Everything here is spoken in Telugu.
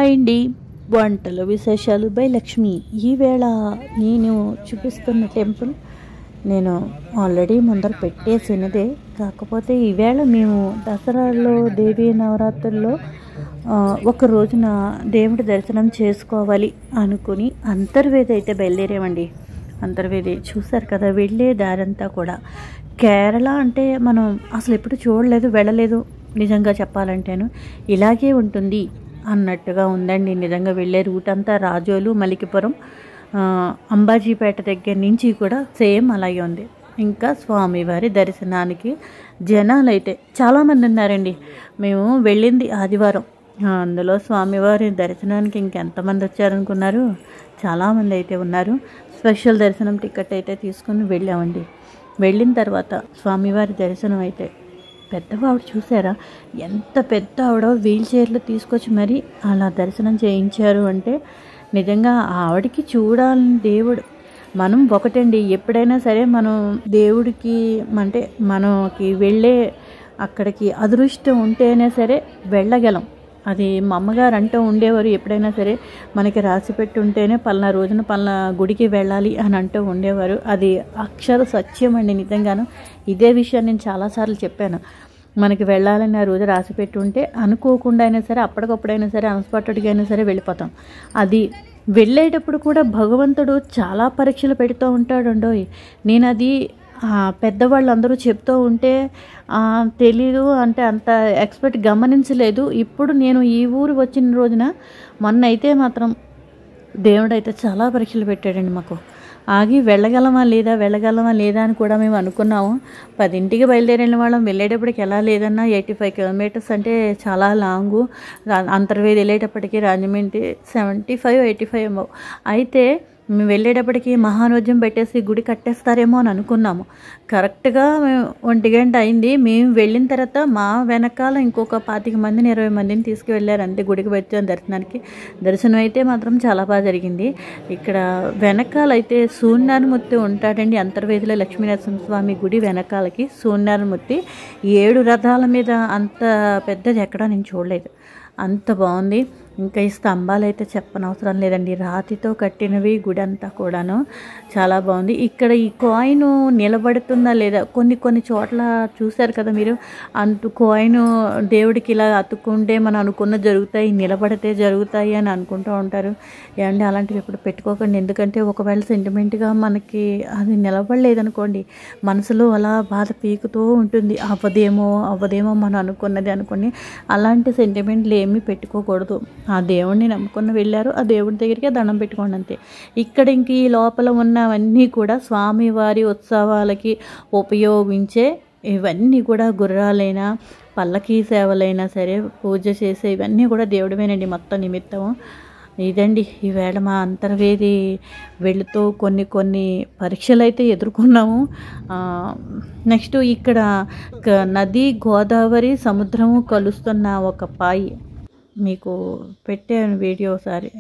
అండి వంటల విశేషాలు బై లక్ష్మి. ఈవేళ నేను చూపిస్తున్న టెంపుల్ నేను ఆల్రెడీ ముందర పెట్టేసినదే. కాకపోతే ఈవేళ మేము దసరాలో దేవీ నవరాత్రుల్లో ఒక రోజున దేవుడి దర్శనం చేసుకోవాలి అనుకుని అంతర్వేది అయితే బయలుదేరామండి. అంతర్వేది చూశారు కదా, వెళ్ళే దారంతా కూడా కేరళ అంటే మనం అసలు ఎప్పుడు చూడలేదు, వెళ్ళలేదు. నిజంగా చెప్పాలంటేను ఇలాగే ఉంటుంది అన్నట్టుగా ఉందండి. నిజంగా వెళ్ళే రూట్ అంతా రాజోలు, మలికిపురం, అంబాజీపేట దగ్గర నుంచి కూడా సేమ్ అలాగే ఉంది. ఇంకా స్వామివారి దర్శనానికి జనాలు అయితే చాలామంది ఉన్నారండి. మేము వెళ్ళింది ఆదివారం, అందులో స్వామివారి దర్శనానికి ఇంకెంతమంది వచ్చారనుకున్నారు? చాలామంది అయితే ఉన్నారు. స్పెషల్ దర్శనం టికెట్ అయితే తీసుకుని వెళ్ళామండి. వెళ్ళిన తర్వాత స్వామివారి దర్శనం అయితే పెద్దవాడు చూసారా, ఎంత పెద్ద ఆవిడ వీల్ చైర్లో తీసుకొచ్చి మరి అలా దర్శనం చేయించారు అంటే నిజంగా ఆవిడకి చూడాలని దేవుడు. మనం ఒకటండి, ఎప్పుడైనా సరే మనం దేవుడికి అంటే మనకి వెళ్ళే అక్కడికి అదృష్టం ఉంటేనే సరే వెళ్ళగలం. అది మా అమ్మగారు అంటూ ఉండేవారు, ఎప్పుడైనా సరే మనకి రాసి పెట్టి ఉంటేనే పలానా రోజున పలానా గుడికి వెళ్ళాలి అని అంటూ ఉండేవారు. అది అక్షర సత్యం అండి. నిజంగాను ఇదే విషయాన్ని నేను చాలాసార్లు చెప్పాను. మనకి వెళ్ళాలని ఆ రోజు రాసి పెట్టి ఉంటే అనుకోకుండా అయినా సరే, అప్పటికప్పుడైనా సరే, అన్స్పాటెడ్గా అయినా సరే వెళ్ళిపోతాం. అది వెళ్ళేటప్పుడు కూడా భగవంతుడు చాలా పరీక్షలు పెడుతూ ఉంటాడండో. నేను అది పెద్దవాళ్ళు అందరూ చెప్తూ ఉంటే తెలీదు, అంటే అంత ఎక్స్పెక్ట్ గమనించలేదు. ఇప్పుడు నేను ఈ ఊరు వచ్చిన రోజున మొన్న అయితే మాత్రం దేవుడైతే చాలా పరీక్షలు పెట్టాడండి మాకు. ఆగి వెళ్ళగలమా లేదా అని కూడా మేము అనుకున్నాము. 10ంటికి బయలుదేరిన వాళ్ళం. వెళ్ళేటప్పటికి ఎలా లేదన్నా 85 కిలోమీటర్స్ అంటే చాలా లాంగు. అంతర్వేది వెళ్ళేటప్పటికి రాజమండ్రి 75, 85 ఏమో. అయితే మేము వెళ్ళేటప్పటికి మహానోజ్యం పెట్టేసి గుడి కట్టేస్తారేమో అని అనుకున్నాము. కరెక్ట్గా మేము 1 గంట అయింది. మేము వెళ్ళిన తర్వాత మా వెనకాల ఇంకొక 25 మందిని 20 మందిని తీసుకువెళ్ళారు అంతే గుడికి వచ్చాం దర్శనానికి. దర్శనం అయితే మాత్రం చాలా బాగా జరిగింది. ఇక్కడ వెనకాలైతే సూర్యనారాయణమూర్తి ఉంటాడండి. అంతర్వేదిలో లక్ష్మీనరసింహస్వామి గుడి వెనకాలకి సూర్యనారాయణమూర్తి 7 రథాల మీద, అంత పెద్దది ఎక్కడా నేను చూడలేదు. అంత బాగుంది. ఇంకా ఈ స్తంభాలు అయితే చెప్పనవసరం లేదండి, రాతితో కట్టినవి. గుడి అంతా కూడాను చాలా బాగుంది. ఇక్కడ ఈ కాయిన్ నిలబడుతుందా లేదా, కొన్ని చోట్ల చూశారు కదా మీరు, అంత కాయిన్ దేవుడికి ఇలా అతుక్కుంటే మనం అనుకున్న జరుగుతాయి, నిలబడితే జరుగుతాయి అని అనుకుంటూ ఉంటారు. ఏమంటే అలాంటివి ఎప్పుడు పెట్టుకోకండి. ఎందుకంటే ఒకవేళ సెంటిమెంట్గా మనకి అది నిలబడలేదనుకోండి, మనసులో అలా బాధ పీకుతూ ఉంటుంది. అవ్వదేమో మనం అనుకున్నది అనుకుని అలాంటి సెంటిమెంట్లు ఏమీ పెట్టుకోకూడదు. ఆ దేవుడిని నమ్ముకుని వెళ్ళారు, ఆ దేవుడి దగ్గరికి దండం పెట్టుకోండి అంతే. ఇక్కడ ఇంక ఈ లోపల ఉన్నవన్నీ కూడా స్వామివారి ఉత్సవాలకి ఉపయోగించే ఇవన్నీ కూడా గుర్రాలైనా, పల్లకీ సేవలైనా సరే, పూజ చేసే ఇవన్నీ కూడా దేవుడివేనండి మొత్తం నిమిత్తము. ఇదండి ఈవేళ మా అంతర్వేది వెళుతూ కొన్ని పరీక్షలు అయితే ఎదుర్కొన్నాము. నెక్స్ట్ ఇక్కడ నది, గోదావరి, సముద్రము కలుస్తున్న ఒక పాయి మీకు పెట్టాను వీడియో ఒకసారి.